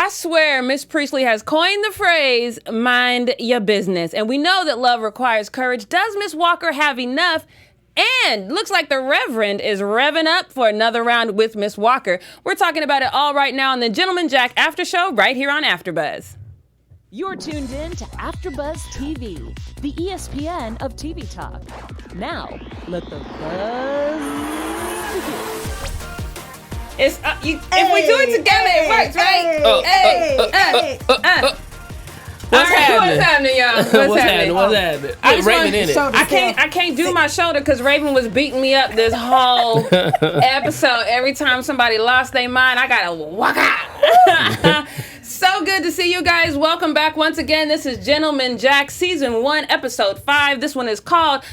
I swear Miss Priestley has coined the phrase, mind your business. And we know that love requires courage. Does Miss Walker have enough? And looks like the Reverend is revving up for another round with Miss Walker. We're talking about it all right now on the Gentleman Jack After Show right here on AfterBuzz. You're tuned in to AfterBuzz TV, the ESPN of TV talk. Now, let the buzz begin. It's if we do it together, it works, right? What's happening, y'all? What's happening? I can't do my shoulder because Raven was beating me up this whole episode. Every time somebody lost their mind, I gotta walk out. So good to see you guys. Welcome back once again. This is Gentleman Jack, Season 1, Episode 5. This one is called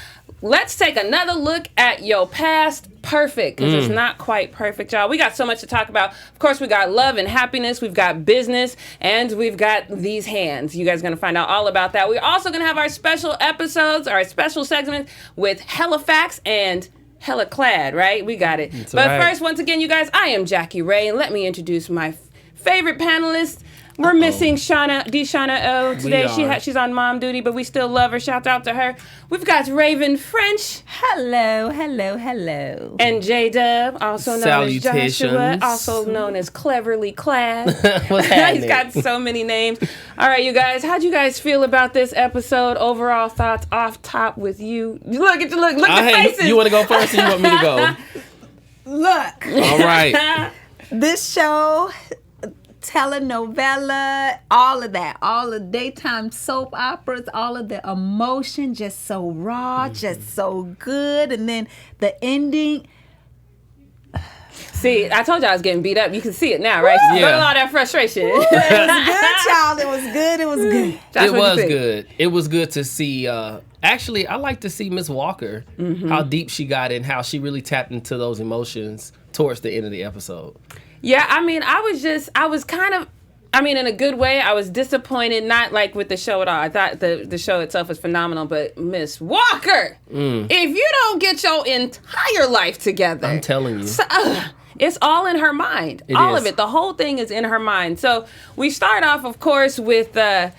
Let's Take Another Look at Your Past Perfect, because it's not quite perfect, y'all. We got so much to talk about. Of course, we got love and happiness. We've got business, and we've got these hands. You guys are going to find out all about that. We're also going to have our special episodes, our special segments with Hella Facts and Hella Clad, right? We got it. That's but right. First, once again, you guys, I am Jackie Ray, and let me introduce my favorite panelist. We're missing Shauna O today. She's on mom duty, but we still love her. Shout out to her. We've got Raven French. Hello. And J-Dub, also known as Joshua, also known as Cleverly Clad. What's happening? He's got so many names. All right, you guys, how'd you guys feel about this episode? Overall thoughts off top with you. Look at the faces. You want to go first or you want me to go? Look, All right. this show, telenovela, all of that, all the daytime soap operas, all of the emotion, just so raw, just so good. And then the ending. See, I told you I was getting beat up. You can see it now, right? Yeah. Look at all that frustration. It was good, child. It was good. Josh, It what'd you was think? good. It was good to see. Actually, I like to see Miss Walker, how deep she got and how she really tapped into those emotions towards the end of the episode. Yeah, I mean, I was kind of, in a good way, I was disappointed, not like with the show at all. I thought the show itself was phenomenal, but Miss Walker, if you don't get your entire life together. I'm telling you. It's all in her mind. All of it. The whole thing is in her mind. So we start off, of course, with, they're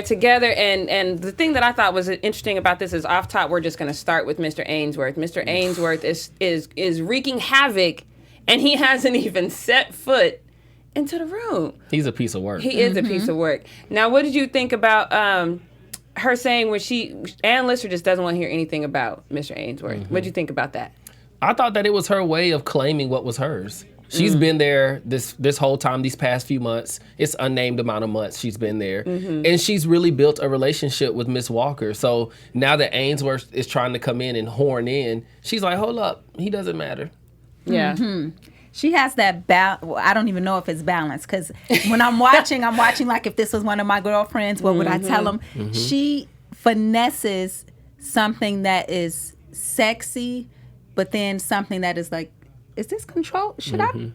together. And the thing that I thought was interesting about this is off top, we're just going to start with Mr. Ainsworth. Mr. Ainsworth is wreaking havoc, and he hasn't even set foot into the room. He's a piece of work. He is a piece of work. Now, what did you think about her saying when Ann Lister just doesn't want to hear anything about Mr. Ainsworth? What did you think about that? I thought that it was her way of claiming what was hers. She's been there this whole time, these past few months. It's unnamed amount of months she's been there. And she's really built a relationship with Miss Walker. So now that Ainsworth is trying to come in and horn in, she's like, hold up, he doesn't matter. Yeah. She has that I don't even know if it's balanced, because when I'm watching like if this was one of my girlfriends, what would I tell them? She finesses something that is sexy, but then something that is like, is this control? Should I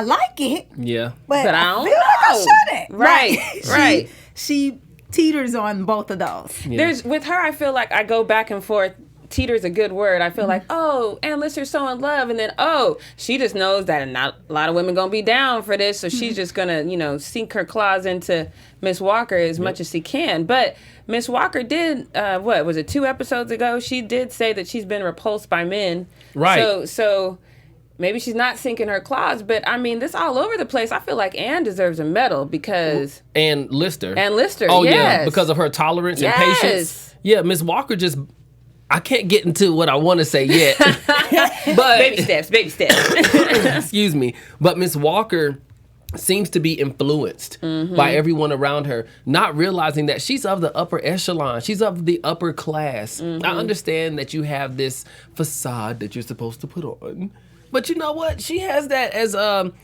like it? Yeah. But I I don't feel like I know. shouldn't. Right. She teeters on both of those. Yeah. With her, I feel like I go back and forth. Teeter's a good word. I feel like, Ann Lister's so in love, and then, she just knows that not a lot of women gonna be down for this, so she's just gonna, sink her claws into Miss Walker as much as she can. But Miss Walker did, what was it, 2 episodes ago? She did say that she's been repulsed by men. Right. So maybe she's not sinking her claws, but this all over the place. I feel like Ann deserves a medal because And Lister. Oh yeah, because of her tolerance and patience. Yeah, Miss Walker just. I can't get into what I want to say yet. But baby steps. Excuse me. But Miss Walker seems to be influenced by everyone around her, not realizing that she's of the upper echelon. She's of the upper class. I understand that you have this facade that you're supposed to put on. But you know what? She has that as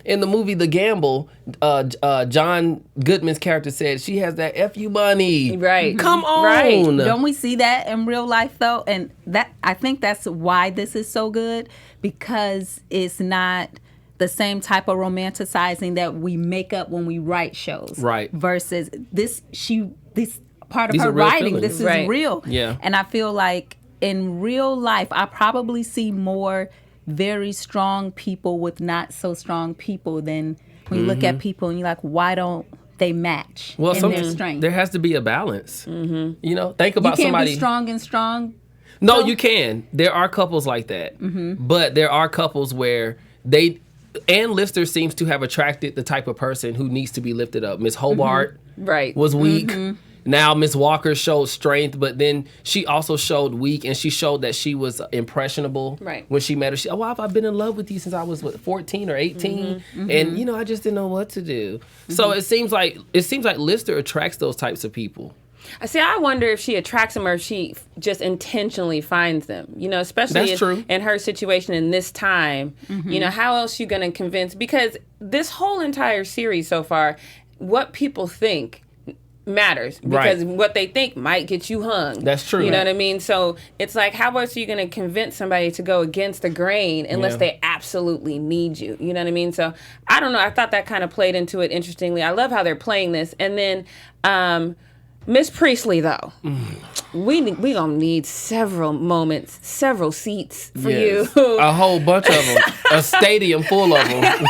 in the movie The Gamble, John Goodman's character said she has that F-U money. Right. Come on. Right. Don't we see that in real life though? And that, I think that's why this is so good, because it's not the same type of romanticizing that we make up when we write shows. Right. Versus this part of These her are real writing, feelings. this is Right. real. Yeah. And I feel like in real life, I probably see more very strong people with not so strong people than When you look at people and you're like, why don't they match in their strength? There has to be a balance. You know, think about you can't somebody. Be strong and strong. No, you can. There are couples like that. But there are couples where Ann Lister seems to have attracted the type of person who needs to be lifted up. Miss Hobart was weak. Now Miss Walker showed strength, but then she also showed weak, and she showed that she was impressionable when she met her. She, why have I been in love with you since I was 14 or 18? And you know, I just didn't know what to do. So it seems like Lister attracts those types of people. See, I wonder if she attracts them or if she just intentionally finds them. You know, especially in her situation in this time. You know, how else you going to convince? Because this whole entire series so far, what people think matters, because what they think might get you hung. That's true. You know what I mean? So it's like, how else are you going to convince somebody to go against the grain unless they absolutely need you? You know what I mean? So I don't know. I thought that kind of played into it interestingly. I love how they're playing this. And then Miss Priestley, though, we gonna need several moments, several seats for you. A whole bunch of them. A stadium full of them.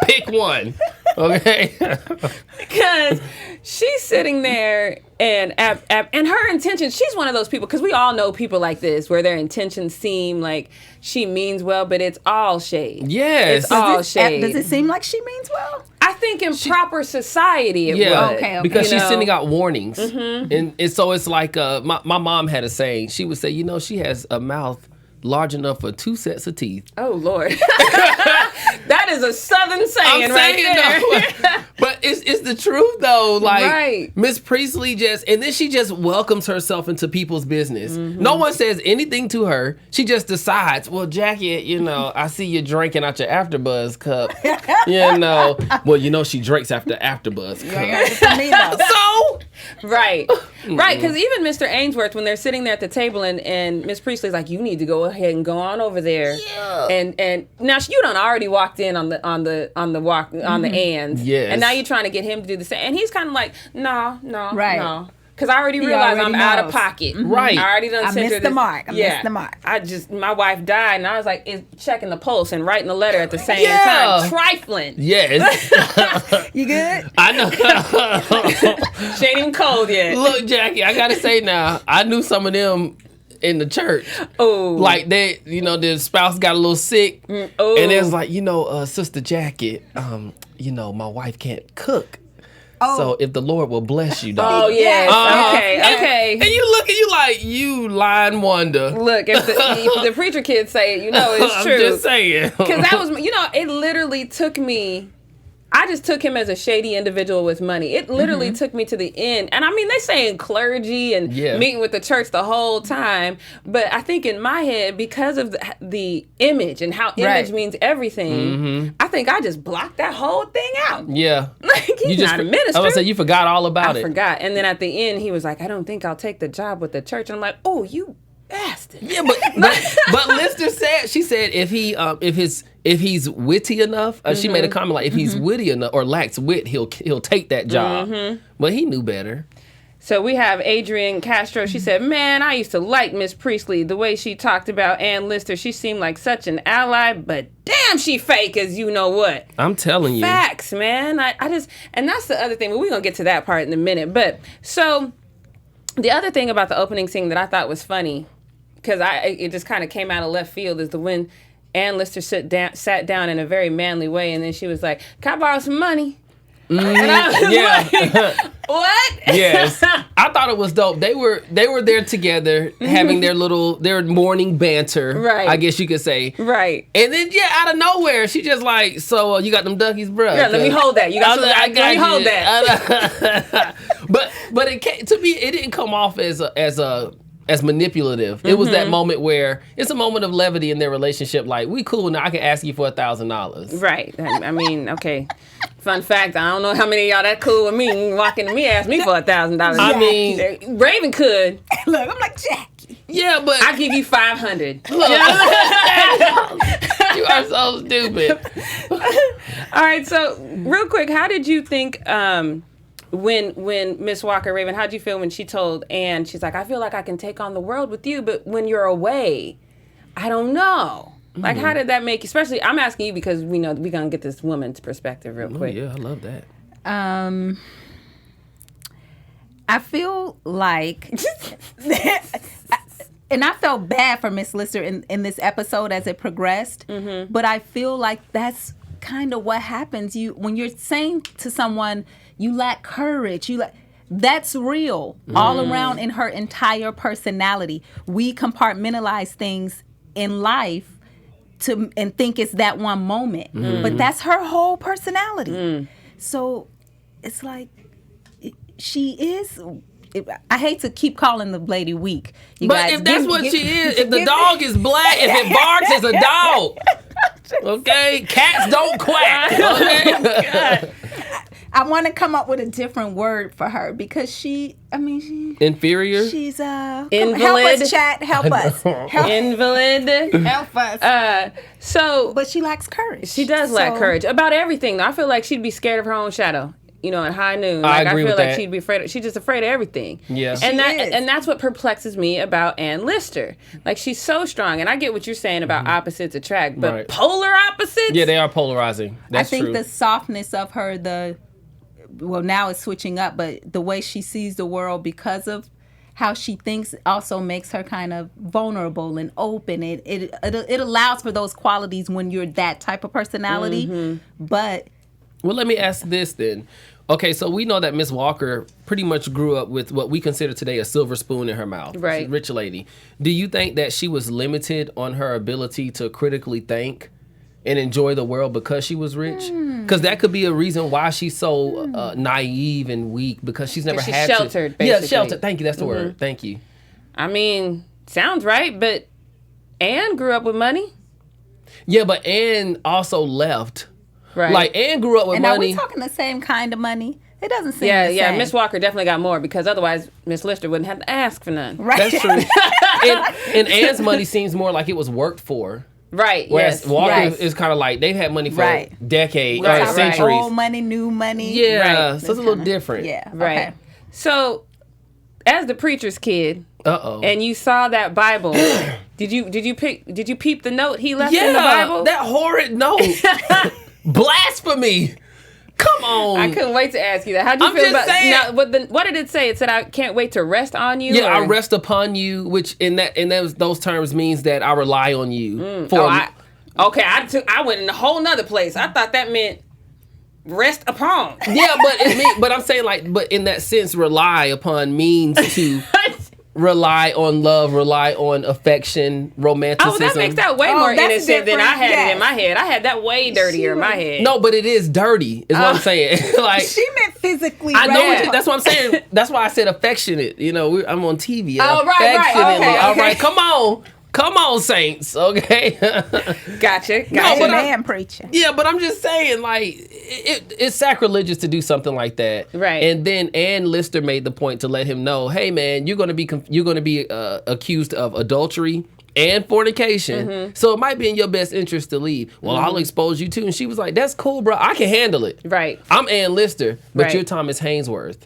Pick one. Okay. Because she's sitting there and her intentions, she's one of those people, because we all know people like this where their intentions seem like she means well, but it's all shade. Yes. It's all shade. Does it seem like she means well? I think in proper society it would. Okay. Because she's sending out warnings. And so it's like, my mom had a saying. She would say, you know, she has a mouth large enough for 2 sets of teeth. Oh, Lord. That is a Southern saying there. But it's the truth, though. Like, Miss Priestley and then she just welcomes herself into people's business. No one says anything to her. She just decides, well, Jackie, you know, I see you drinking out your AfterBuzz cup. You know, well, you know she drinks after AfterBuzz cup. So? Right, because even Mr. Ainsworth, when they're sitting there at the table and Miss Priestley's like, you need to go ahead and go on over there. And now you done already walked in on the ands. Yes. And now you're trying to get him to do the same. And he's kind of like, no. Because I already realized I'm out of pocket. Right. I already done sent her the mark. I missed the mark. My wife died, and I was like, checking the pulse and writing the letter at the same time. Trifling. Yes. You good? I know. She ain't even cold yet. Look, Jackie, I gotta say now, I knew some of them in the church. Oh. Like they, you know, their spouse got a little sick. And it was like, you know, Sister Jackie, you know, my wife can't cook. So if the Lord will bless you, dog. Oh, yes. Okay. And you look at you like, you lying wonder. Look, if the preacher kids say it, you know it's true. I'm just saying. Because that was, you know, it literally took me, I just took him as a shady individual with money. It literally took me to the end. And I mean, they saying clergy and meeting with the church the whole time. But I think in my head, because of the image and how image means everything, I think I just blocked that whole thing out. Yeah. Like, he's not a minister. I was gonna say, you forgot all about it. I forgot. And then at the end, he was like, I don't think I'll take the job with the church. And I'm like, oh, you bastard. Yeah, but Lister said, she said if he's witty enough, she made a comment like, if he's witty enough or lacks wit, he'll take that job. But he knew better. So we have Adrienne Castro. She said, man, I used to like Miss Priestley. The way she talked about Ann Lister, she seemed like such an ally, but damn, she fake as you know what. I'm telling you. Facts, man. I just, and that's the other thing, but we're going to get to that part in a minute. But so the other thing about the opening scene that I thought was funny, because it just kind of came out of left field, is when Ann Lister sat down in a very manly way, and then she was like, can I borrow some money? And I was like, what? Yes. I thought it was dope. They were there together having their morning banter. Right. I guess you could say. Right. And then out of nowhere, she just like, so you got them duckies, bro? Yeah, let me hold that. You got let me hold that. But to me, it didn't come off as manipulative. It was that moment where it's a moment of levity in their relationship. Like, we cool now. I can ask you for $1,000. Right. I mean, okay. Fun fact, I don't know how many of y'all that cool with me walking to me ask me for $1,000. I mean, Raven could. Look, I'm like, Jackie. Yeah, but I give you $500. Look, you are so stupid. All right, so real quick, how did you think when Miss Walker, Raven, how'd you feel when she told Ann, she's like, I feel like I can take on the world with you, but when you're away, I don't know. Like, how did that make you? Especially, I'm asking you because we know we're gonna get this woman's perspective real quick. Yeah, I love that. I feel like, and I felt bad for Miss Lister in this episode as it progressed, but I feel like that's kind of what happens. When you're saying to someone, you lack courage, that's real all around in her entire personality. We compartmentalize things in life and think it's that one moment, but that's her whole personality. So it's like, she is. I hate to keep calling the lady weak. But if that's what she is, if the dog is black, if it barks, it's a dog. Okay, cats don't quack. Okay. I want to come up with a different word for her because she inferior. She's invalid. Help us, chat. Help us. Invalid. Help us. But she lacks courage. She does lack courage about everything. I feel like she'd be scared of her own shadow. At high noon. Like, I agree with that. I feel like she'd be afraid. She's just afraid of everything. Yeah, and that's what perplexes me about Ann Lister. Like, she's so strong, and I get what you're saying about opposites attract, but polar opposites. Yeah, they are polarizing. That's true. I think true. the softness of her, now it's switching up, but the way she sees the world because of how she thinks also makes her kind of vulnerable and open. It allows for those qualities when you're that type of personality, but. Well, let me ask this then. Okay, so we know that Miss Walker pretty much grew up with what we consider today a silver spoon in her mouth. Right. She's a rich lady. Do you think that she was limited on her ability to critically think and enjoy the world because she was rich? Because that could be a reason why she's so naive and weak, because she's never had sheltered, basically. Yeah, sheltered. Thank you. That's the word. Thank you. I mean, sounds right, but Anne grew up with money. Yeah, but Anne also left. Right. Like, Anne grew up with money. And are we talking the same kind of money? It doesn't seem the same. Yeah, Miss Walker definitely got more, because otherwise Miss Lister wouldn't have to ask for none. Right. That's true. and Anne's money seems more like it was worked for. Right, Whereas Walker is kind of like they've had money for decades, centuries. Old money, new money. Yeah, so it's a little different. Yeah, right. Okay. So, as the preacher's kid, and you saw that Bible, did you peep the note he left in the Bible? That horrid note. Blasphemy. Come on. I couldn't wait to ask you that. How'd you feel about now, what did it say? It said, I can't wait to rest on you? Yeah, I rest upon you, which in those terms means that I rely on you. I went in a whole nother place. I thought that meant rest upon. Yeah, but I'm saying, but in that sense, rely upon means to rely on love, rely on affection, romanticism. Oh, that makes that way more innocent than I had it in my head. I had that way dirtier in my head. No, but it is dirty, is what I'm saying. Like, she meant physically. I know. That's what I'm saying. That's why I said affectionate. I'm on TV. Oh, right. Okay. All right, come on, saints. Okay. Gotcha. No, but man preaching. Yeah, but I'm just saying, like, it's sacrilegious to do something like that. Right. And then Ann Lister made the point to let him know, hey man, you're gonna be accused of adultery and fornication. So it might be in your best interest to leave. Well, I'll expose you too. And she was like, that's cool, bro. I can handle it. Right. I'm Ann Lister, but you're Thomas Hainsworth.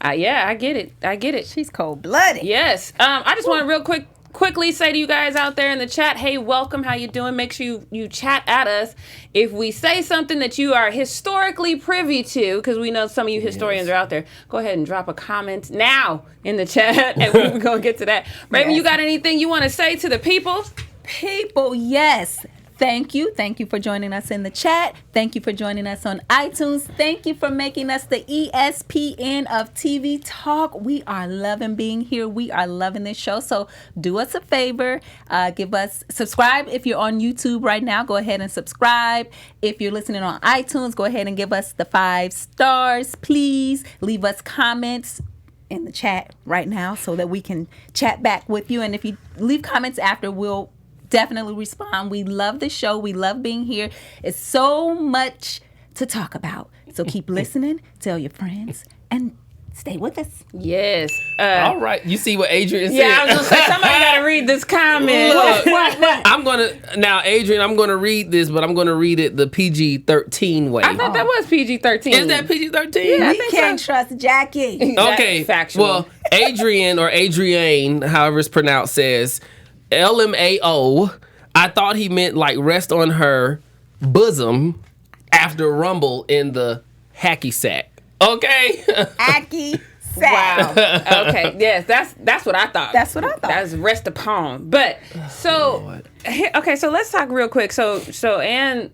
Yeah, I get it. She's cold-blooded. Yes. I just want to quickly say to you guys out there in the chat, hey, welcome, how you doing? Make sure you chat at us. If we say something that you are historically privy to, because we know some of you historians are out there, go ahead and drop a comment now in the chat, and we're going to get to that. Raven, you got anything you want to say to the people? People, yes. Thank you. Thank you for joining us in the chat. Thank you for joining us on iTunes. Thank you for making us the ESPN of TV talk. We are loving being here. We are loving this show. So do us a favor. Subscribe if you're on YouTube right now. Go ahead and subscribe. If you're listening on iTunes, go ahead and give us the 5 stars. Please leave us comments in the chat right now so that we can chat back with you. And if you leave comments after, we'll definitely respond. We love the show. We love being here. It's so much to talk about. So keep listening, tell your friends, and stay with us. Yes. All right. You see what Adrian said? Yeah, I was going to say, somebody got to read this comment. What? Adrian, I'm going to read this, but I'm going to read it the PG-13 way. I thought that was PG-13. Is that PG-13? Yeah, we can't trust Jackie. Okay. Factual. Well, Adrian or Adrienne, however it's pronounced, says, LMAO, I thought he meant like rest on her bosom after rumble in the hacky sack. Okay. Hacky sack. Wow. Okay. Yes, that's what I thought. That's what I thought. That's rest upon. But so okay, so let's talk real quick. So Ann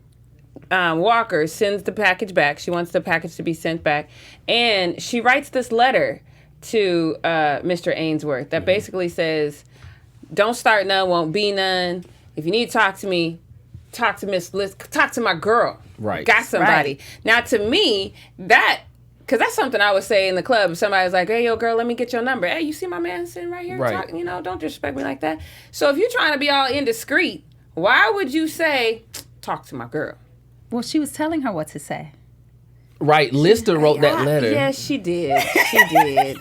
Walker sends the package back. She wants the package to be sent back, and she writes this letter to Mr. Ainsworth that basically says, "Don't start none, won't be none. If you need to talk to me, talk to Miss Liz, talk to my girl. Right. Got somebody." Right. Now, to me, because that's something I would say in the club. If somebody's like, "Hey, yo, girl, let me get your number." Hey, you see my man sitting right here? Right. Don't disrespect me like that. So if you're trying to be all indiscreet, why would you say, "Talk to my girl"? Well, she was telling her what to say. Right. Lister wrote that letter. Yes, she did. She did.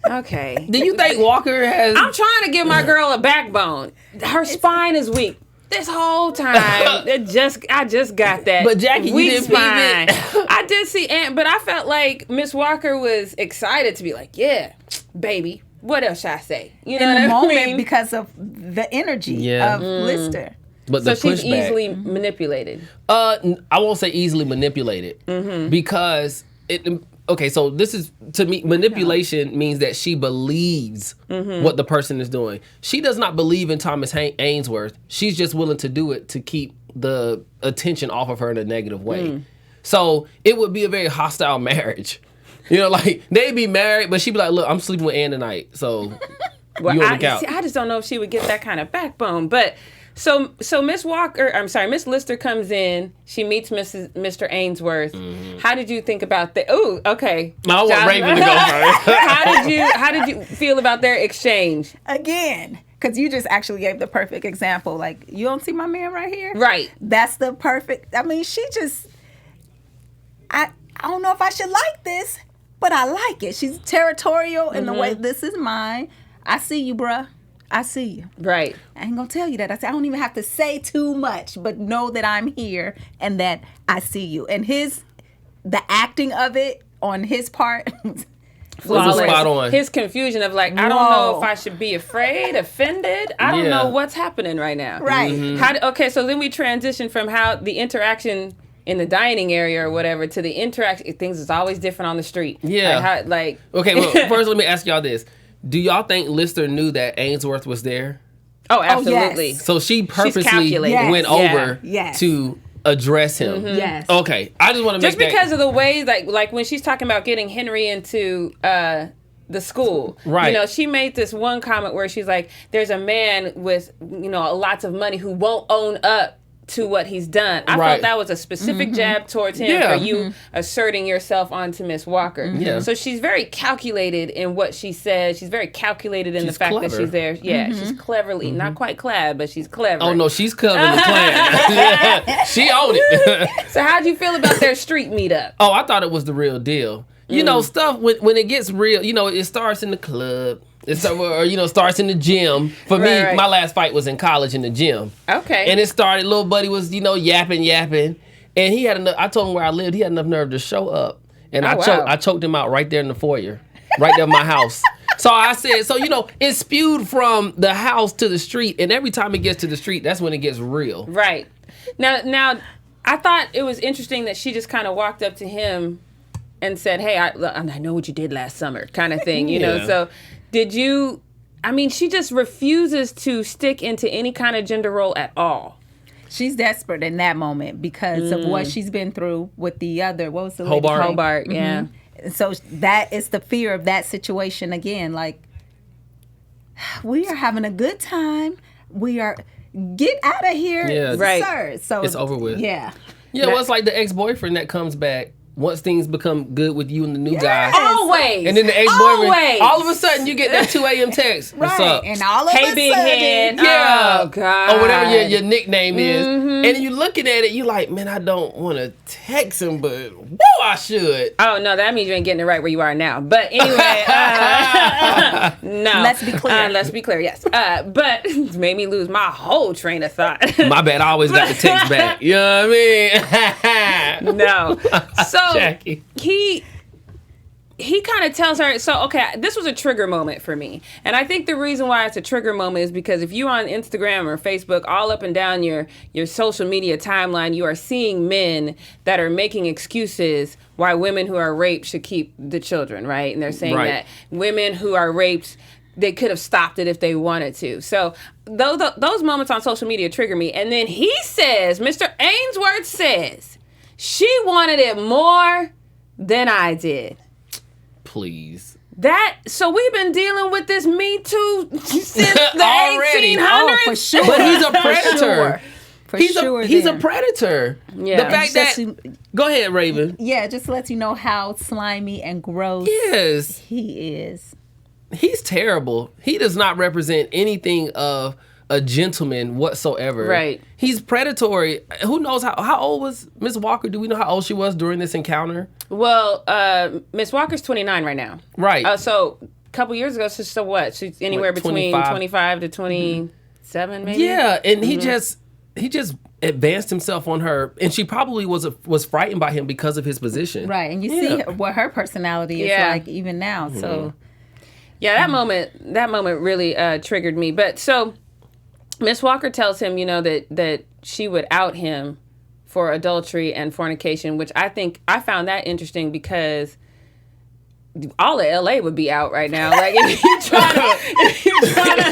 Okay. Do you think Walker has... I'm trying to give my girl a backbone. Her spine is weak. This whole time, I just got that. But Jackie, you weak didn't spine. peep it. I did see Aunt, but I felt like Miss Walker was excited to be like, "Yeah, baby. What else should I say?" You know In the what I moment mean? because of the energy Yeah. of Lister. But So the she's pushback... easily manipulated. I won't say easily manipulated because okay, so this is, to me, manipulation means that she believes what the person is doing. She does not believe in Thomas Ainsworth. She's just willing to do it to keep the attention off of her in a negative way. So it would be a very hostile marriage. Like they'd be married, but she'd be like, "Look, I'm sleeping with Ann tonight, so Well, you on the couch." I just don't know if she would get that kind of backbone. But so Miss Lister comes in. She meets Mr. Ainsworth. How did you think about that? Oh, okay. I want Raven to go first. How did you feel about their exchange? Again, because you just actually gave the perfect example. Like, you don't see my man right here? Right. That's the perfect. I mean, she just. I don't know if I should like this, but I like it. She's territorial in the way, "This is mine. I see you, bruh. I see you." Right. I ain't gonna tell you that. I don't even have to say too much, but know that I'm here and that I see you. And the acting of it on his part, flawless. Spot on. His confusion of like, I don't know if I should be afraid, offended. I don't know what's happening right now. Right. Okay, so then we transition from how the interaction in the dining area or whatever to the interaction. Things is always different on the street. Yeah. Okay, well, first let me ask y'all this. Do y'all think Lister knew that Ainsworth was there? Oh, absolutely. yes. So she purposely calculated. went over Yes. to address him. Yes. Okay, I just want to make Just because of the way, like when she's talking about getting Henry into the school, right? She made this one comment where she's like, "There's a man with lots of money who won't own up to what he's done." I felt that was a specific jab towards him for you asserting yourself onto Miss Walker. Yeah. So she's very calculated in what she says. She's very calculated in the fact that she's there. Yeah, she's cleverly, not quite clad, but she's clever. Oh no, she's covering the plan. She owned it. So how'd you feel about their street meetup? Oh, I thought it was the real deal. Stuff when it gets real, it starts in the club. Starts in the gym. For me, my last fight was in college in the gym. Okay. And it started, little buddy was, yapping. And he had enough, I told him where I lived, he had enough nerve to show up. And I choked him out right there in the foyer. Right there in my house. So I said, it spewed from the house to the street. And every time it gets to the street, that's when it gets real. Right. Now, I thought it was interesting that she just kind of walked up to him and said, "Hey, I know what you did last summer," kind of thing, you know. So did you, she just refuses to stick into any kind of gender role at all. She's desperate in that moment because of what she's been through with the other, what was the lady? Hobart, yeah. So that is the fear of that situation again. Like, we are having a good time. We are, get out of here, sir. So it's over with. Yeah. Yeah, well, it's like the ex-boyfriend that comes back once things become good with you and the new guy. Always. And then the ex-boyfriend, Always. all of a sudden you get that 2 a.m. text. What's up? And all of a Hey, big sudden, head. Yeah. Oh, God. Or whatever your nickname is. And then you're looking at it, you're like, man, I don't want to text him, but whoa, I should. Oh, no, that means you ain't getting it right where you are now. But anyway, no. Let's be clear. Let's be clear, yes. But it made me lose my whole train of thought. My bad, I always got the text back. You know what I mean? No. So Jackie. he kind of tells her, so, okay, this was a trigger moment for me. And I think the reason why it's a trigger moment is because if you're on Instagram or Facebook, all up and down your social media timeline, you are seeing men that are making excuses why women who are raped should keep the children, right? And they're saying that women who are raped, they could have stopped it if they wanted to. So those moments on social media trigger me. And then he says, Mr. Ainsworth says, she wanted it more than I did. Please. So we've been dealing with this Me Too since the 1800s. Oh, for sure. But he's a predator. He's a predator. Yeah. The fact that... Go ahead, Raven. Yeah, just lets you know how slimy and gross he is. He's terrible. He does not represent anything of a gentleman whatsoever. Right. He's predatory. Who knows how old was Miss Walker? Do we know how old she was during this encounter? Well, Miss Walker's 29 right now. Right. So a couple years ago, so what? She's anywhere between 25 to 27, maybe? Yeah, and he just advanced himself on her, and she probably was frightened by him because of his position. Right, and you see what her personality is like even now. So, yeah, that moment really triggered me. But so Miss Walker tells him, that she would out him for adultery and fornication, which I found that interesting because all of LA would be out right now. Like if you try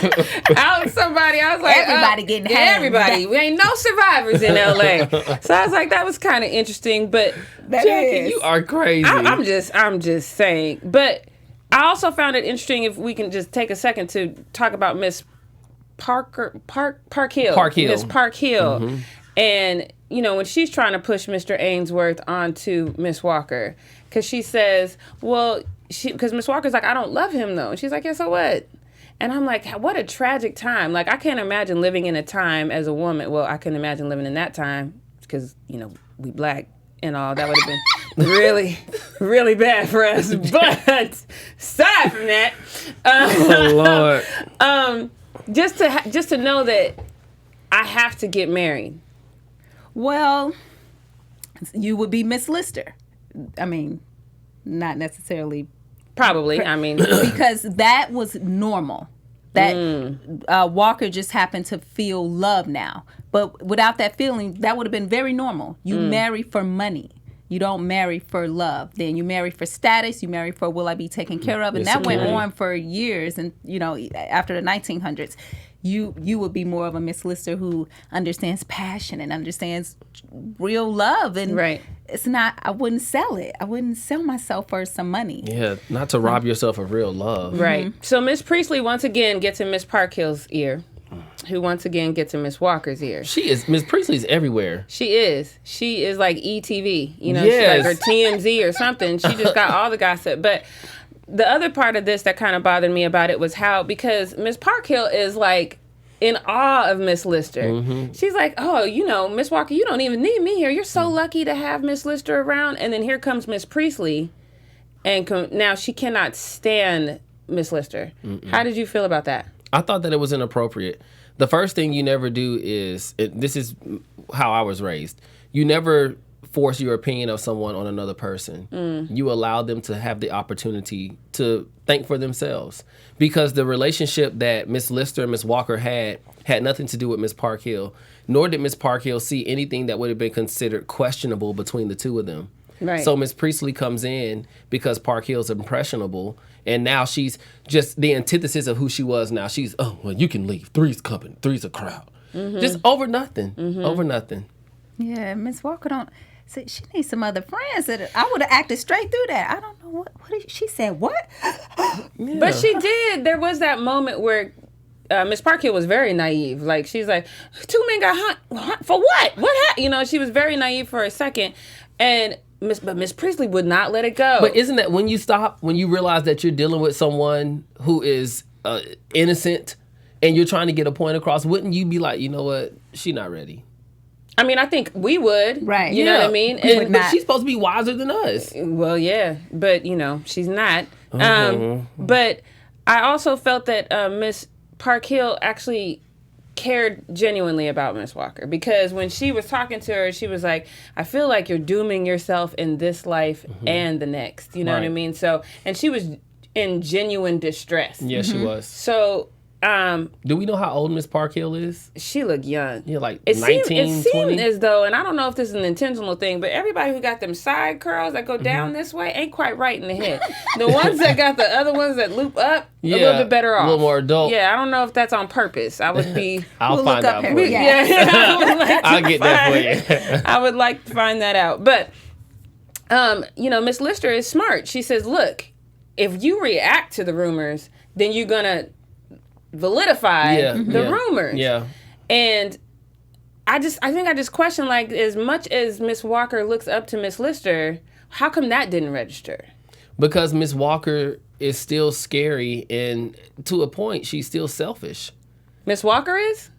to out somebody, I was like, everybody getting hanged. Everybody. We ain't no survivors in LA. So I was like, that was kind of interesting. But Jackie, you are crazy. I'm just saying. But I also found it interesting if we can just take a second to talk about Miss Parkhill. Miss Parkhill. Mm-hmm. And when she's trying to push Mr. Ainsworth onto Miss Walker. Because she says, because Miss Walker's like, I don't love him, though. And she's like, yeah, so what? And I'm like, what a tragic time. Like, I can't imagine living in a time as a woman. Well, I couldn't imagine living in that time because, we black and all. That would have been really, really bad for us. But aside from that, oh, Lord. Just to know that I have to get married. Well, you would be Miss Lister. I mean, not necessarily. Probably. Because that was normal. That Walker just happened to feel love now. But without that feeling, that would have been very normal. You marry for money. You don't marry for love. Then you marry for status. You marry for will I be taken care of? And that went on for years. And, after the 1900s. You would be more of a Miss Lister who understands passion and understands real love. And it's not, I wouldn't sell it. I wouldn't sell myself for some money. Yeah, not to rob yourself of real love. Right. Mm-hmm. So Miss Priestley once again gets in Miss Parkhill's ear, who once again gets in Miss Walker's ear. Miss Priestley's everywhere. She is like ETV, she's like or TMZ or something. She just got all the gossip. But the other part of this that kind of bothered me about it was because Miss Parkhill is like in awe of Miss Lister. Mm-hmm. She's like, oh, Miss Walker, you don't even need me here. You're so lucky to have Miss Lister around. And then here comes Miss Priestley, and now she cannot stand Miss Lister. Mm-mm. How did you feel about that? I thought that it was inappropriate. The first thing you never do is, this is how I was raised, you never force your opinion of someone on another person. You allow them to have the opportunity to think for themselves. Because the relationship that Miss Lister and Miss Walker had nothing to do with Miss Parkhill, nor did Miss Parkhill see anything that would have been considered questionable between the two of them. Right. So Miss Priestley comes in because Parkhill's impressionable, and now she's just the antithesis of who she was now. She's, you can leave. Three's company. Three's a crowd. Mm-hmm. Just over nothing. Mm-hmm. Over nothing. Yeah, Miss Walker don't... See, she needs some other friends. I would have acted straight through that. I don't know what she said. What? Yeah. But she did. There was that moment where Miss Parkhill was very naive. Like, she's like, 2 men got hung for what? What happened? She was very naive for a second. And Miss Priestley would not let it go. But isn't that when you realize that you're dealing with someone who is innocent and you're trying to get a point across, wouldn't you be like, you know what? She's not ready. I think we would. Right. You know what I mean? But she's supposed to be wiser than us. Well, yeah. But, she's not. But I also felt that Miss Parkhill actually cared genuinely about Miss Walker, because when she was talking to her, she was like, I feel like you're dooming yourself in this life and the next. You know what I mean? So, and she was in genuine distress. Yeah, she was. So, do we know how old Miss Parkhill is? She looked young. Yeah, like it 19, seemed 20? as though, and I don't know if this is an intentional thing, but everybody who got them side curls that go down this way ain't quite right in the head. The ones that got the other ones that loop up, a little bit better off. A little more adult. Yeah, I don't know if that's on purpose. I would be... I'll find out for you. Yeah, I would like I'll get that for you. I would like to find that out. But, Miss Lister is smart. She says, look, if you react to the rumors, then you're going to validify the rumors. Yeah. And I think I just question, like, as much as Miss Walker looks up to Miss Lister, how come that didn't register? Because Miss Walker is still scary, and to a point, she's still selfish. Miss Walker is?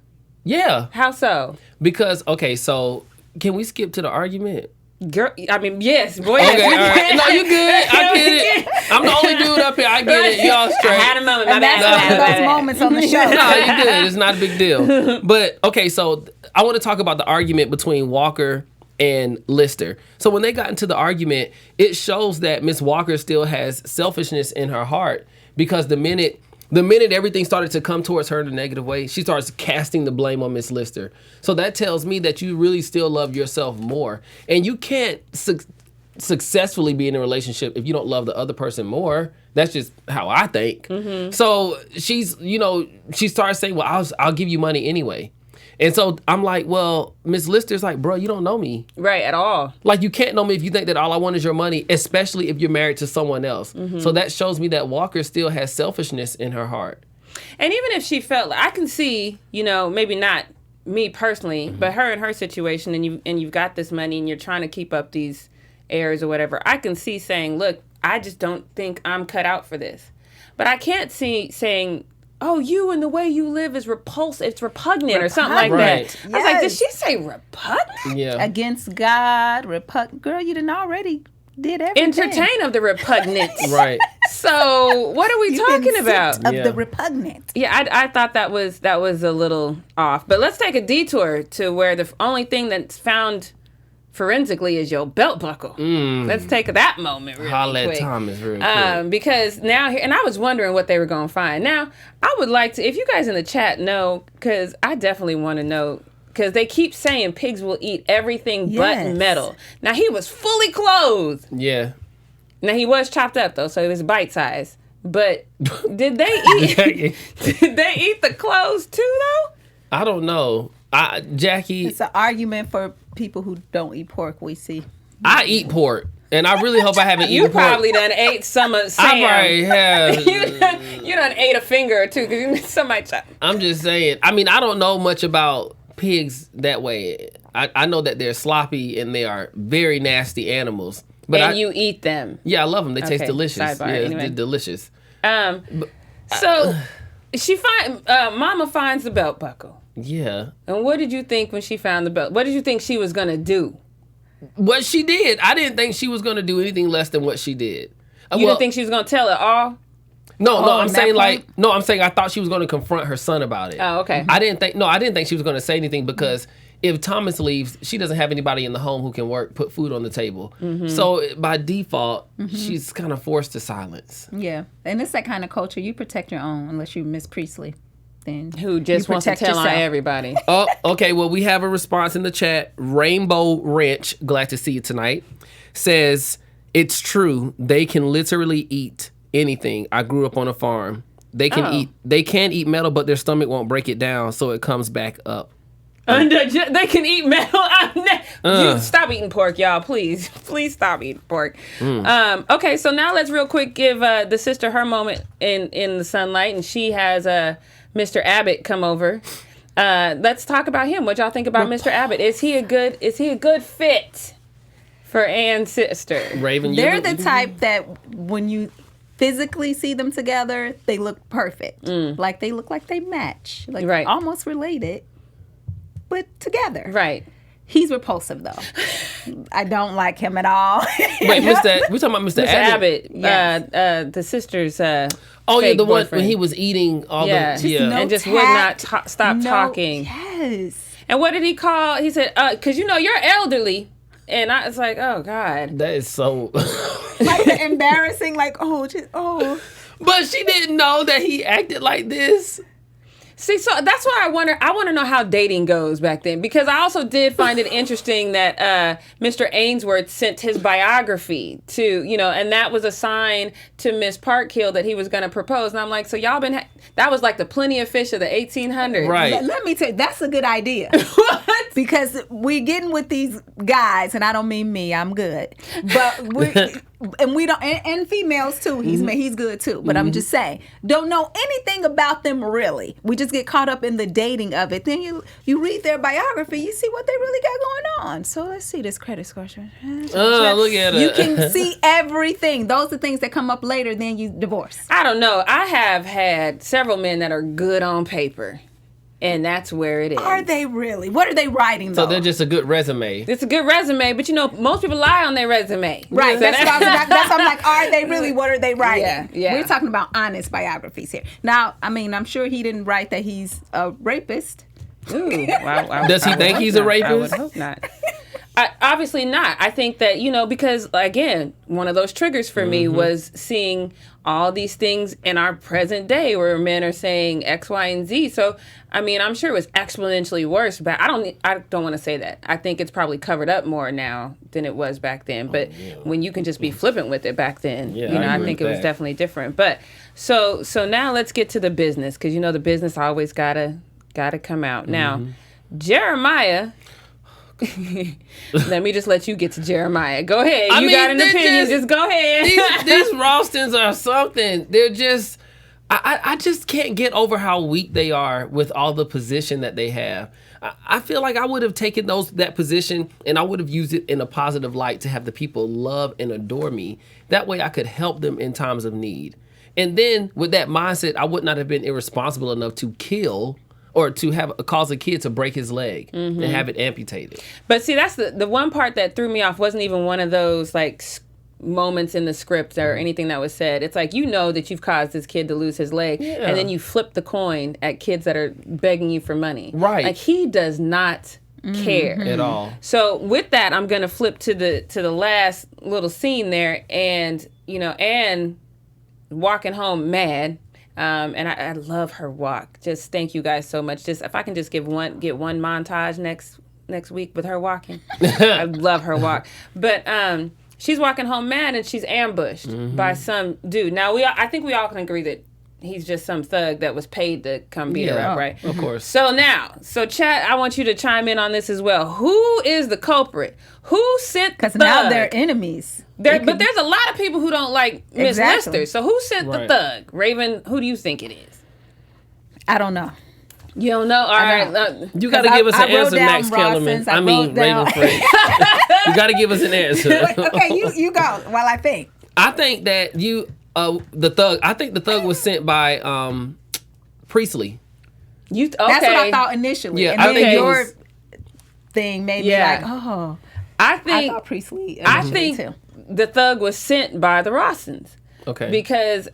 Yeah. How so? Because, okay, so can we skip to the argument? Girl, I mean, yes. Boy, okay, all right. No, you good. I get it. I'm the only dude up here. I get it. Y'all straight. I had a moment. And that's one of those moments on the show. No, you good. It's not a big deal. But, okay, so I want to talk about the argument between Walker and Lister. So when they got into the argument, it shows that Miss Walker still has selfishness in her heart, because the minute everything started to come towards her in a negative way, she starts casting the blame on Miss Lister. So that tells me that you really still love yourself more. And you can't successfully be in a relationship if you don't love the other person more. That's just how I think. So she starts saying, well, I'll give you money anyway. And so I'm like, well, Miss Lister's like, bro, you don't know me. Right, at all. Like, you can't know me if you think that all I want is your money, especially if you're married to someone else. So that shows me that Walker still has selfishness in her heart. And even if she felt, I can see, maybe not me personally, but her in her situation, and you've got this money and you're trying to keep up these heirs or whatever, I can see saying, look, I just don't think I'm cut out for this. But I can't see saying, oh, you and the way you live is repulsive. It's repugnant or something like that. Yes. I was like, did she say repugnant? Yeah. Against God, girl, you didn't already did everything. Entertain of the repugnant. Right. So what are we talking about? Of the repugnant. Yeah, I thought that was a little off. But let's take a detour to where the only thing that's found forensically is your belt buckle. Let's take that moment really Holla quick. at Thomas real quick. Because now, and I was wondering what they were going to find. Now, I would like to, if you guys in the chat know, because I definitely want to know, because they keep saying pigs will eat everything but metal. Now, he was fully clothed. Yeah. Now, he was chopped up, though, so it was bite-sized. But did they eat the clothes, too, though? I don't know. Jackie. It's an argument for people who don't eat pork, we see. I eat pork, and I really hope I haven't eaten pork. You probably done ate some of Sam. I probably have. you done ate a finger or two because somebody chopped. I'm just saying. I mean, I don't know much about pigs that way. I know that they're sloppy and they are very nasty animals. But you eat them. Yeah, I love them. They taste delicious. Sidebar, yeah, anyway. they're delicious. So Mama finds the belt buckle. Yeah. And what did you think when she found the belt? What did you think she was gonna do? What she did. I didn't think she was gonna do anything less than what she did. You didn't think she was gonna tell it all? No, I'm saying I thought she was gonna confront her son about it. Oh, okay. I didn't think she was gonna say anything, because if Thomas leaves, she doesn't have anybody in the home who can put food on the table. So by default, she's kind of forced to silence. Yeah, and it's that kind of culture. You protect your own, unless you Miss Priestley. Then who just wants to tell on everybody. Oh, okay. Well, we have a response in the chat. Rainbow Wrench, glad to see you tonight, says, it's true. They can literally eat anything. I grew up on a farm. They can eat metal, but their stomach won't break it down, so it comes back up. They can eat metal. You stop eating pork, y'all. Please stop eating pork. Okay, so now let's real quick give the sister her moment in the sunlight, and she has Mr. Abbott come over. Let's talk about him. What y'all think about Mr. Abbott? Is he a good fit for Ann's sister? Raven, they're the type that when you physically see them together, they look perfect. Like they look like they match, like almost related, but together. Right. He's repulsive, though. I don't like him at all. Wait, we're talking about Mr. Abbott? Yes. The sister's the one boyfriend. when he was eating all the... And just would not stop talking. Yes. And what did he call? He said, because, you're elderly. And I was like, oh, God. That is so... like the embarrassing, like, But she didn't know that he acted like this. See, so that's why I want to know how dating goes back then, because I also did find it interesting that Mr. Ainsworth sent his biography to, and that was a sign to Miss Parkhill that he was going to propose. And I'm like, so y'all that was like the Plenty of Fish of the 1800s. Right. Let me tell you, that's a good idea. What? Because we're getting with these guys, and I don't mean me, I'm good. But we don't, and females too. He's good too. But I'm just saying, don't know anything about them really. We just get caught up in the dating of it. Then you read their biography, you see what they really got going on. So let's see this credit score. Look at it. You can see everything. Those are things that come up later. Then you divorce. I don't know. I have had several men that are good on paper. And that's where it is. Are they really? What are they writing, though? So they're just a good resume. It's a good resume, but most people lie on their resume. Right. So that's I'm like, are they really? What are they writing? Yeah. We're talking about honest biographies here. Now, I mean, I'm sure he didn't write that he's a rapist. Ooh, Does he think he's a rapist? I would hope not. Obviously not. I think that, because, again, one of those triggers for me was seeing all these things in our present day where men are saying X, Y, and Z. So, I mean, I'm sure it was exponentially worse, but I don't want to say that. I think it's probably covered up more now than it was back then. But when you can just be flippant with it back then, I think it was definitely different. But so now let's get to the business, because, the business always gotta come out. Now, Jeremiah... Let me just let you get to Jeremiah. Go ahead. You got an opinion. Just go ahead. These Ralstons are something. They're just... I just can't get over how weak they are with all the position that they have. I feel like I would have taken that position and I would have used it in a positive light to have the people love and adore me. That way I could help them in times of need. And then with that mindset, I would not have been irresponsible enough to kill or to cause a kid to break his leg and have it amputated. But see, that's the one part that threw me off. Wasn't even one of those like moments in the script or anything that was said. It's like, that you've caused this kid to lose his leg, and then you flip the coin at kids that are begging you for money. Right. Like, he does not care at all. So with that, I'm gonna flip to the last little scene there, and Anne walking home mad. And I love her walk. Just thank you guys so much. Just if I can just get one montage next week with her walking, I love her walk. But she's walking home mad, and she's ambushed by some dude. Now I think we all can agree that he's just some thug that was paid to come beat her up, right? Of course. So Chad, I want you to chime in on this as well. Who is the culprit? Who sent the thug? Because now they're enemies. But there's a lot of people who don't like Miss Lister. So who sent the thug? Raven, who do you think it is? I don't know. You don't know? All right. You got to give us an answer, Max Kellerman. Raven Fred. You got to give us an answer. Okay, you go while I think. I think that the thug was sent by Priestley. Okay. That's what I thought initially. Yeah, and I think your thing made me like, oh. I thought Priestley. I think the thug was sent by the Rawsons. Okay. Because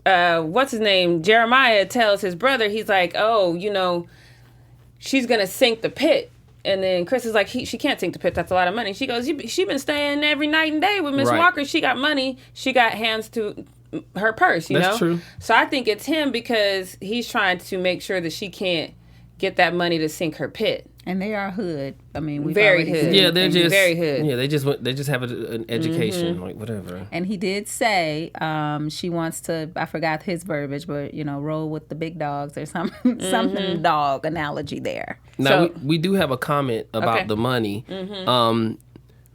what's his name? Jeremiah tells his brother, he's like, she's gonna sink the pit. And then Chris is like, she can't sink the pit. That's a lot of money. She goes, she been staying every night and day with Miss Walker. She got money. She got hands to her purse, you know? That's true. So I think it's him because he's trying to make sure that she can't get that money to sink her pit. And they are hood. I mean, we've very already hood. seen Yeah, they're just very hood. Yeah, they just have an education, like whatever. And he did say she wants to. I forgot his verbiage, but roll with the big dogs or something. Something dog analogy there. Now we do have a comment about the money.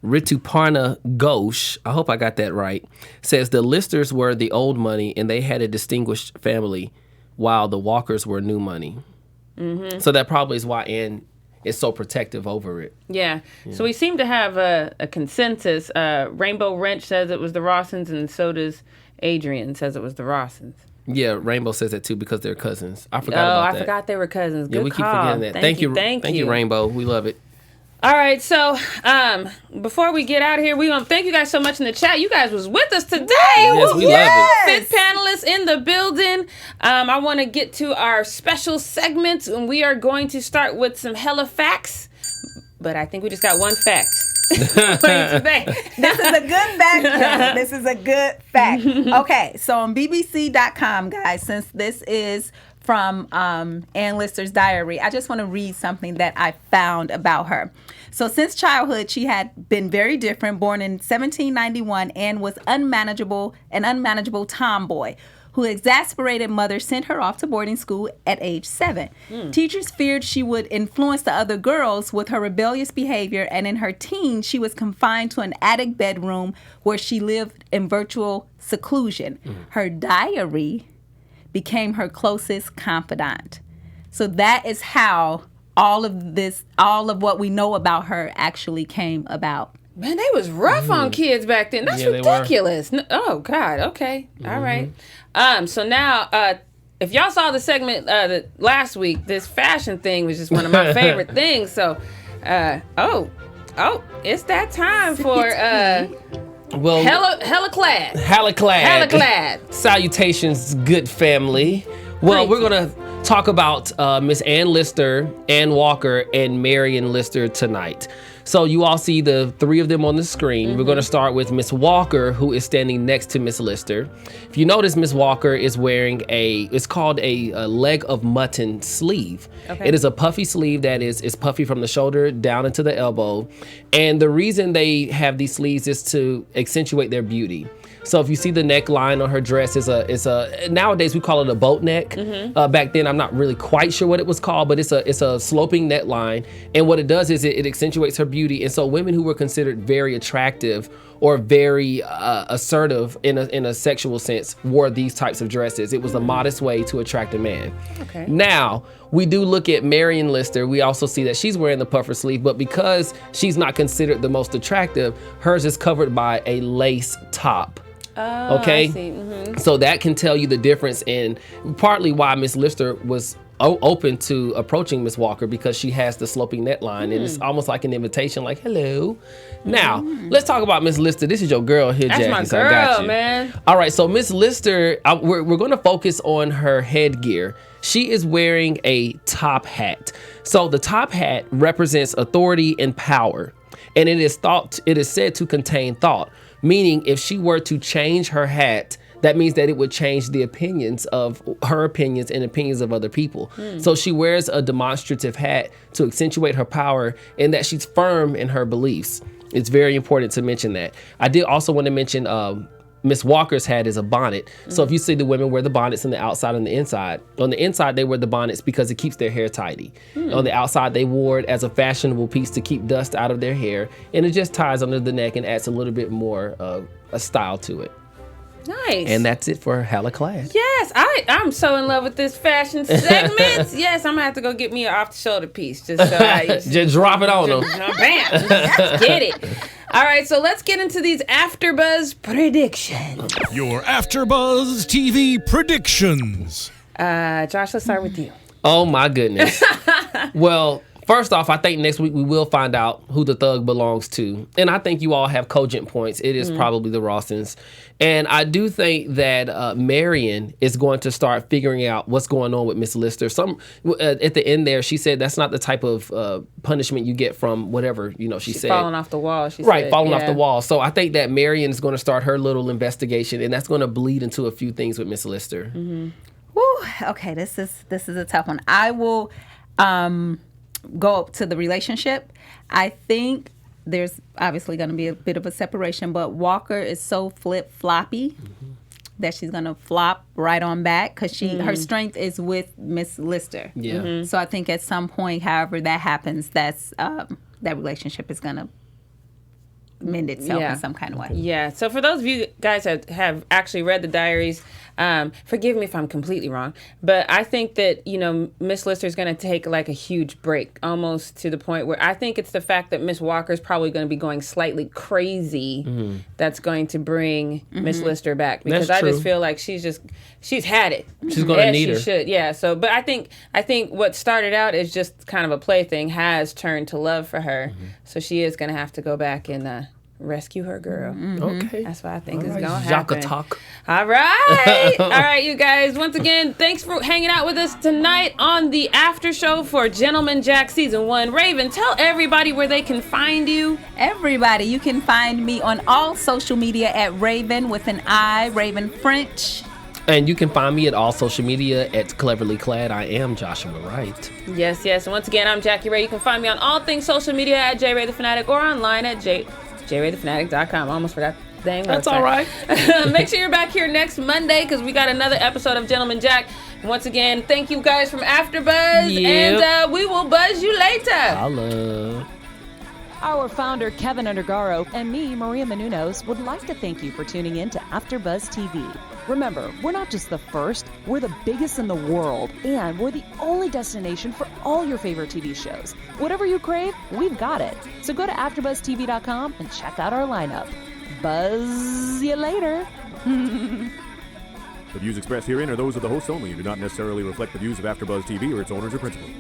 Rituparna Ghosh, I hope I got that right, says the Listers were the old money and they had a distinguished family, while the Walkers were new money. So that probably is why Anne is so protective over it. Yeah. So we seem to have a consensus. Rainbow Wrench says it was the Rawsons, and so does Adrian says it was the Rawsons. Yeah, Rainbow says that too because they're cousins. I forgot about that. I forgot they were cousins. Good we call. keep forgetting that. Thank you, Rainbow. We love it. All right, so before we get out of here, we want to thank you guys so much in the chat. You guys was with us today. Yes, we love it. Fifth panelists in the building. I want to get to our special segments, and we are going to start with some hella facts. But I think we just got one fact. Today. This is a good fact. This is a good fact. Okay, so on BBC.com, guys, since this is from Ann Lister's diary, I just want to read something that I found about her. So since childhood, she had been very different. Born in 1791, Anne was an unmanageable tomboy who exasperated mother sent her off to boarding school at age 7. Teachers feared she would influence the other girls with her rebellious behavior, and in her teens, she was confined to an attic bedroom where she lived in virtual seclusion. Her diary became her closest confidant. So that is how all of what we know about her actually came about. Man, they was rough on kids back then. That's ridiculous. Oh, God. Okay. All right. So now, if y'all saw the segment last week, this fashion thing was just one of my favorite things. So, it's that time for hella clad. Hella clad. Hella clad. Salutations, good family. Well, we're going to talk about Miss Ann Lister, Ann Walker, and Marian Lister tonight. So you all see the three of them on the screen. We're going to start with Miss Walker, who is standing next to Miss Lister. If you notice, Miss Walker is wearing it's called a leg of mutton sleeve. Okay. It is a puffy sleeve that is puffy from the shoulder down into the elbow. And the reason they have these sleeves is to accentuate their beauty. So if you see the neckline on her dress, is a nowadays we call it a boat neck. Back then, I'm not really quite sure what it was called, but it's a sloping neckline. And what it does is it accentuates her beauty. And so women who were considered very attractive or very assertive in a sexual sense wore these types of dresses. It was a modest way to attract a man. Okay. Now, we do look at Marian Lister. We also see that she's wearing the puffer sleeve, but because she's not considered the most attractive, hers is covered by a lace top. Oh, okay. I see. So that can tell you the difference in partly why Miss Lister was open to approaching Miss Walker, because she has the sloping neckline and it's almost like an invitation, like, hello. Now, let's talk about Miss Lister. This is your girl here, Jackie. That's my girl, so I got you. man. All right, so Miss Lister, we're going to focus on her headgear. She is wearing a top hat. So the top hat represents authority and power, and it is said to contain thought. Meaning, if she were to change her hat, that means that it would change the opinions of her opinions and opinions of other people. So she wears a demonstrative hat to accentuate her power and that she's firm in her beliefs. It's very important to mention that. I did also want to mention Miss Walker's hat is a bonnet. So if you see the women wear the bonnets on the outside and the inside. On the inside, they wear the bonnets because it keeps their hair tidy. On the outside, they wore it as a fashionable piece to keep dust out of their hair. And it just ties under the neck and adds a little bit more a style to it. Nice. And that's it for Hella Class. Yes, I'm so in love with this fashion segment. Yes, I'm going to have to go get me an off-the-shoulder piece. Just drop it on them. Bam. Let's get it. All right, so let's get into these AfterBuzz predictions. Your AfterBuzz TV predictions. Josh, let's start with you. Oh, my goodness. Well, first off, I think next week we will find out who the thug belongs to. And I think you all have cogent points. It is probably the Rawsons. And I do think that Marian is going to start figuring out what's going on with Miss Lister. At the end there, she said that's not the type of punishment you get from whatever, she said. Falling off the wall, she said. Falling off the wall. So I think that Marian is going to start her little investigation, and that's going to bleed into a few things with Miss Lister. Woo, okay, this is a tough one. I will go up to the relationship. I think there's obviously going to be a bit of a separation, but Walker is so flip-floppy that she's going to flop right on back because her strength is with Miss Lister. Yeah. So I think at some point, however that happens, that's that relationship is going to mend itself in some kind of way. Yeah. So for those of you guys that have actually read the diaries, forgive me if I'm completely wrong, but I think that, Miss Lister's going to take like a huge break, almost to the point where I think it's the fact that Miss Walker's probably going to be going slightly crazy that's going to bring Miss Lister back, because I just feel like she's had it. She's going to need her. She should. Yeah. So, but I think what started out as just kind of a plaything has turned to love for her. So she is going to have to go back and rescue her girl. Okay. That's what I think is going to happen. Talk. All right. All right, you guys. Once again, thanks for hanging out with us tonight on the after show for Gentleman Jack Season 1. Raven, tell everybody where they can find you. Everybody, you can find me on all social media at Raven with an I, Raven French. And you can find me at all social media at Cleverly Clad. I am Joshua Wright. Yes. And once again, I'm Jackie Ray. You can find me on all things social media at JRayTheFanatic or online at JRayTheFanatic.com. I almost forgot the dang website. That's all right. Make sure you're back here next Monday, because we got another episode of Gentleman Jack. And once again, thank you guys from AfterBuzz, and we will buzz you later. Holla. Our founder, Keven Undergaro, and me, Maria Menounos, would like to thank you for tuning in to AfterBuzz TV. Remember, we're not just the first, we're the biggest in the world, and we're the only destination for all your favorite TV shows. Whatever you crave, we've got it. So go to AfterBuzzTV.com and check out our lineup. Buzz you later. The views expressed herein are those of the hosts only and do not necessarily reflect the views of AfterBuzz TV or its owners or principals.